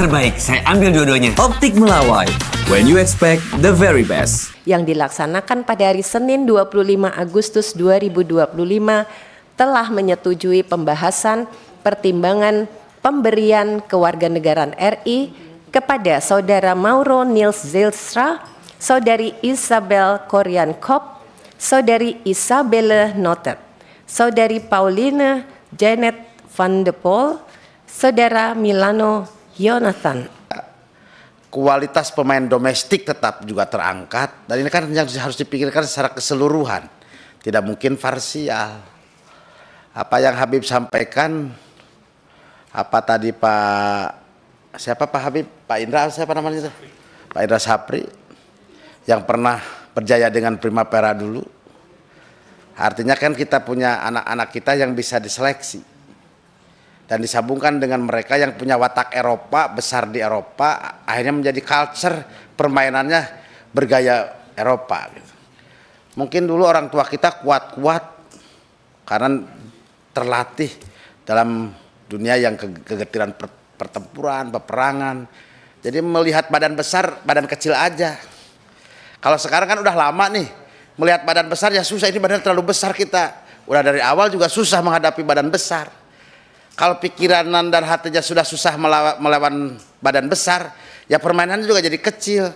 terbaik. Saya ambil dua-duanya. Optik Melawai, when you expect the very best. Yang dilaksanakan pada hari Senin 25 Agustus 2025 telah menyetujui pembahasan pertimbangan pemberian kewarganegaraan RI kepada Saudara Mauro Niels Zijlstra, Saudari Isabel Corian Kopp, Saudari Isabelle Notet, Saudari Pauline Janet van de Pol, Saudara Milano Jonathan. Kualitas pemain domestik tetap juga terangkat, dan ini kan yang harus dipikirkan secara keseluruhan, tidak mungkin parsial. Apa yang Habib sampaikan, apa tadi Pak Habib, Pak Indra, siapa namanya itu? Pak Indra Sapri, yang pernah berjaya dengan Primavera dulu. Artinya kan kita punya anak-anak kita yang bisa diseleksi dan disambungkan dengan mereka yang punya watak Eropa, besar di Eropa, akhirnya menjadi culture permainannya bergaya Eropa gitu. Mungkin dulu orang tua kita kuat-kuat karena terlatih dalam dunia yang kegetiran pertempuran, peperangan. Jadi melihat badan besar, badan kecil aja. Kalau sekarang kan udah lama nih, melihat badan besar ya susah, ini badan terlalu besar kita. Udah dari awal juga susah menghadapi badan besar. Kalau pikiran dan hatinya sudah susah melawan badan besar, ya permainannya juga jadi kecil.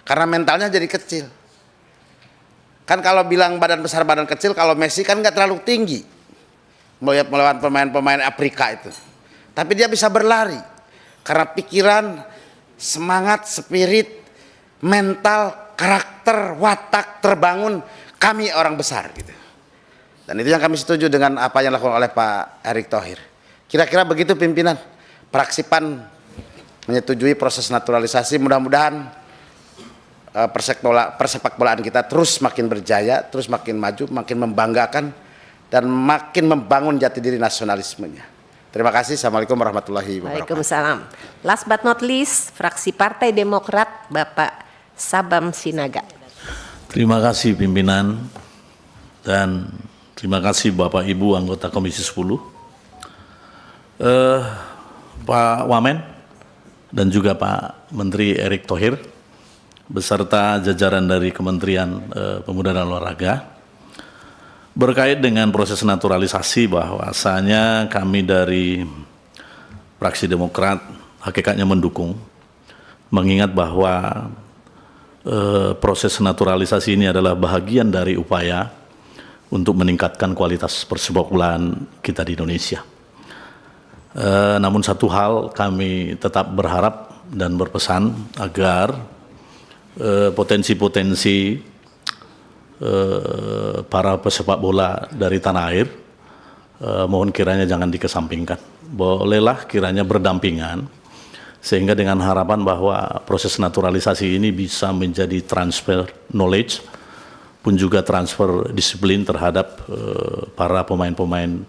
Karena mentalnya jadi kecil. Kan kalau bilang badan besar badan kecil, kalau Messi kan nggak terlalu tinggi melawan pemain-pemain Afrika itu. Tapi dia bisa berlari. Karena pikiran, semangat, spirit, mental, karakter, watak terbangun kami orang besar gitu. Dan itu yang kami setuju dengan apa yang dilakukan oleh Pak Erick Thohir. Kira-kira begitu pimpinan. Praksipan menyetujui proses naturalisasi. Mudah-mudahan persepak bolaan kita terus makin berjaya, terus makin maju, makin membanggakan, dan makin membangun jati diri nasionalismenya. Terima kasih. Assalamualaikum warahmatullahi wabarakatuh. Waalaikumsalam. Last but not least, fraksi Partai Demokrat, Bapak Sabam Sinaga. Terima kasih pimpinan, dan terima kasih Bapak Ibu anggota Komisi 10. Pak Wamen dan juga Pak Menteri Erick Thohir beserta jajaran dari Kementerian Pemuda dan Olahraga, berkait dengan proses naturalisasi, bahwasanya kami dari fraksi Demokrat hakikatnya mendukung, mengingat bahwa proses naturalisasi ini adalah bagian dari upaya untuk meningkatkan kualitas persepak bolaan kita di Indonesia. Namun satu hal kami tetap berharap dan berpesan agar potensi-potensi para pesepak bola dari tanah air mohon kiranya jangan dikesampingkan. Bolehlah kiranya berdampingan, sehingga dengan harapan bahwa proses naturalisasi ini bisa menjadi transfer knowledge pun juga transfer disiplin terhadap para pemain-pemain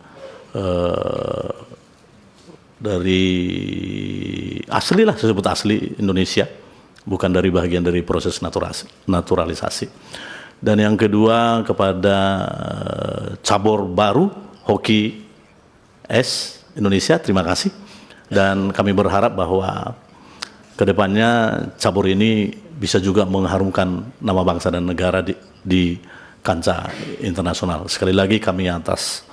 dari asli lah, saya sebut asli Indonesia, bukan dari bagian dari proses naturalisasi. Dan yang kedua kepada cabur baru hoki es Indonesia, terima kasih. Dan kami berharap bahwa kedepannya cabur ini bisa juga mengharumkan nama bangsa dan negara di kancah internasional. Sekali lagi kami atas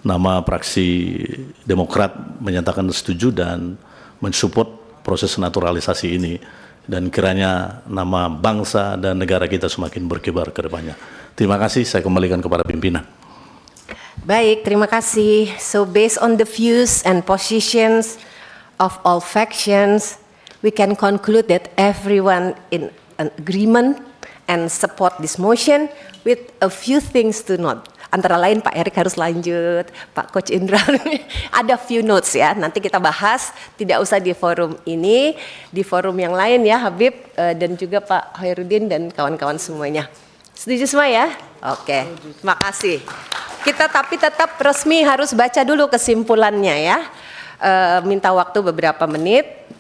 nama fraksi Demokrat menyatakan setuju dan mensupport proses naturalisasi ini, dan kiranya nama bangsa dan negara kita semakin berkibar ke depannya. Terima kasih, saya kembalikan kepada pimpinan. Baik, terima kasih. So based on the views and positions of all factions, we can conclude that everyone in an agreement and support this motion with a few things to note. Antara lain Pak Erick harus lanjut, Pak Coach Indra, ada few notes ya, nanti kita bahas, tidak usah di forum ini, di forum yang lain ya Habib, dan juga Pak Khairuddin dan kawan-kawan semuanya. Setuju semua ya? Oke, terima kasih. Kita tapi tetap resmi harus baca dulu kesimpulannya ya, minta waktu beberapa menit.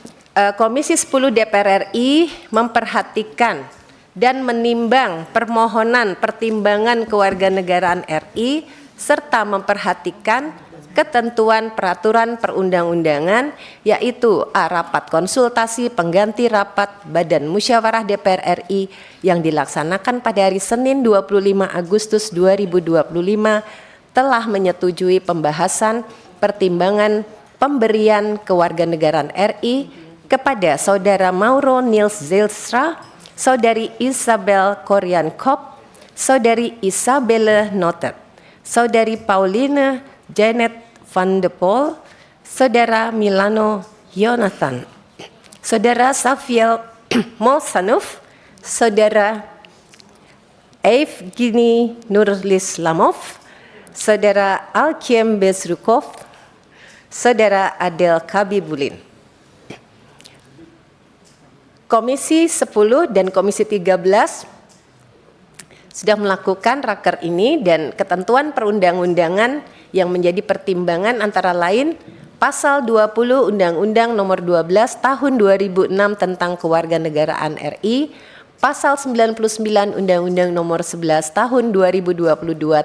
Komisi 10 DPR RI memperhatikan dan menimbang permohonan pertimbangan kewarganegaraan RI serta memperhatikan ketentuan peraturan perundang-undangan, yaitu rapat konsultasi pengganti rapat Badan Musyawarah DPR RI yang dilaksanakan pada hari Senin 25 Agustus 2025 telah menyetujui pembahasan pertimbangan pemberian kewarganegaraan RI kepada Saudara Mauro Niels Zijlstra, Saudari Isabel Korean Kopp, Saudari Isabelle Notet, Saudari Pauline Janet van de Pol, Saudara Milano Jonathan, Saudara Safiel Molsanov, Saudara Evgeny Nurlislamov, Saudara Alkiem Bezrukov, Saudara Adel Kabibulin. Komisi 10 dan Komisi 13 sudah melakukan raker ini dan ketentuan perundang-undangan yang menjadi pertimbangan antara lain Pasal 20 Undang-Undang Nomor 12 Tahun 2006 tentang Kewarganegaraan RI, Pasal 99 Undang-Undang Nomor 11 Tahun 2022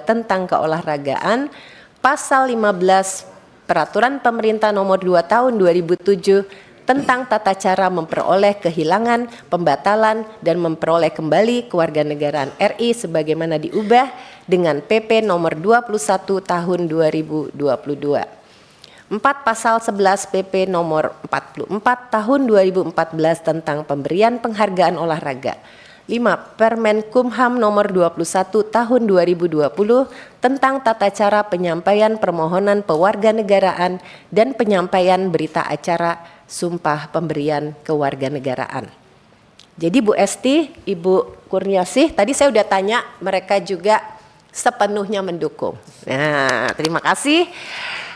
tentang Keolahragaan, Pasal 15 Peraturan Pemerintah Nomor 2 Tahun 2007 tentang tata cara memperoleh kehilangan, pembatalan, dan memperoleh kembali kewarganegaraan RI sebagaimana diubah dengan PP nomor 21 tahun 2022. 4. Pasal 11 PP nomor 44 tahun 2014 tentang pemberian penghargaan olahraga. 5. Permenkumham nomor 21 tahun 2020 tentang tata cara penyampaian permohonan pewarganegaraan dan penyampaian berita acara sumpah pemberian kewarganegaraan. Jadi Bu Esti, Ibu Kurniasih, tadi saya udah tanya, mereka juga sepenuhnya mendukung. Nah, terima kasih.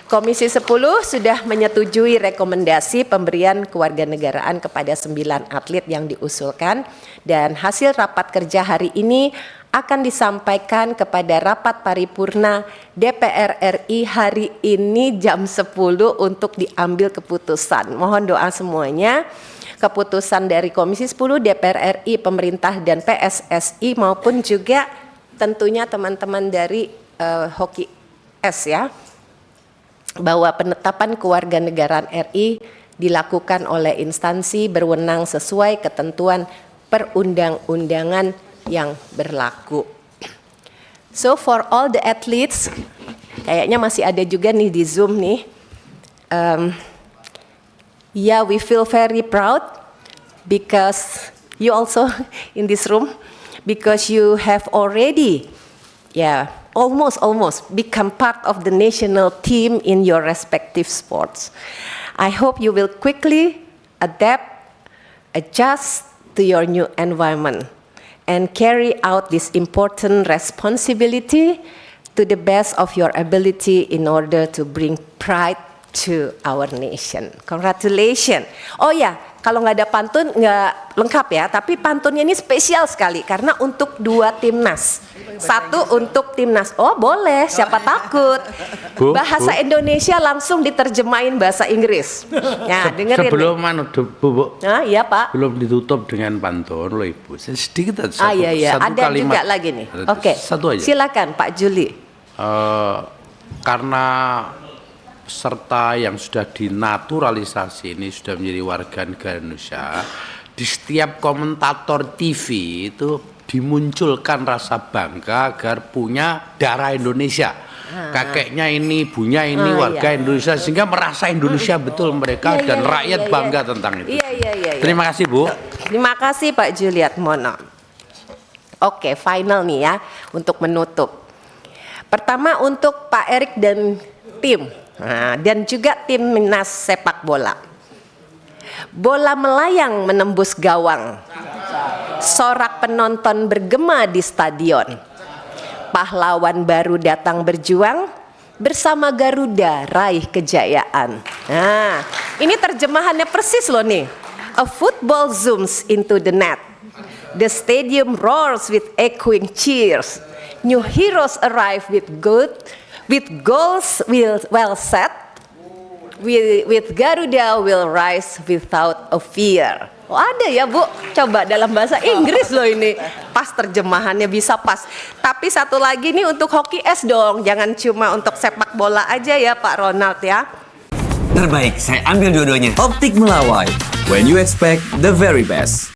Komisi 10 sudah menyetujui rekomendasi pemberian kewarganegaraan kepada 9 atlet yang diusulkan dan hasil rapat kerja hari ini akan disampaikan kepada rapat paripurna DPR RI hari ini jam 10 untuk diambil keputusan. Mohon doa semuanya. Keputusan dari Komisi 10 DPR RI, pemerintah dan PSSI maupun juga tentunya teman-teman dari Hoki S ya, bahwa penetapan kewarganegaraan RI dilakukan oleh instansi berwenang sesuai ketentuan perundang-undangan yang berlaku. So for all the athletes, kayaknya masih ada juga nih di Zoom nih. Yeah, we feel very proud because you also in this room because you have already, almost become part of the national team in your respective sports. I hope you will quickly adapt, adjust to your new environment and carry out this important responsibility to the best of your ability in order to bring pride to our nation. Congratulations. Oh ya, kalau nggak ada pantun nggak lengkap ya, tapi pantunnya ini spesial sekali karena untuk 2 timnas. 1 untuk timnas. Oh boleh, siapa takut. Bahasa Indonesia langsung diterjemahin bahasa Inggris. Ya, dengerin. Sebelum Bu, iya Pak. belum ditutup dengan pantun loh Ibu. Sedikit aja. Satu Ada kalimat. juga lagi nih. Oke. Satu aja. Silakan Pak Juli. Karena peserta yang sudah dinaturalisasi ini sudah menjadi warga negara Indonesia, di setiap komentator TV itu dimunculkan rasa bangga agar punya darah Indonesia. Kakeknya ini, ibunya ini warga Indonesia, sehingga merasa Indonesia betul mereka dan rakyat bangga tentang itu. Terima kasih Bu. Terima kasih Pak Juliat Mono. Oke, final nih ya untuk menutup. Pertama untuk Pak Erik dan tim. Dan juga timnas sepak bola. Bola melayang menembus gawang. Sorak penonton bergema di stadion. Pahlawan baru datang berjuang bersama Garuda raih kejayaan. Nah, ini terjemahannya persis loh nih. A football zooms into the net. The stadium roars with echoing cheers. New heroes arrive with goals well set. with Garuda will rise without a fear. Oh, ada ya Bu, coba dalam bahasa Inggris loh ini. Pas terjemahannya bisa pas. Tapi satu lagi nih untuk hoki es dong, jangan cuma untuk sepak bola aja ya Pak Ronald ya. Terbaik, saya ambil dua-duanya. Optik Melawai. When you expect the very best.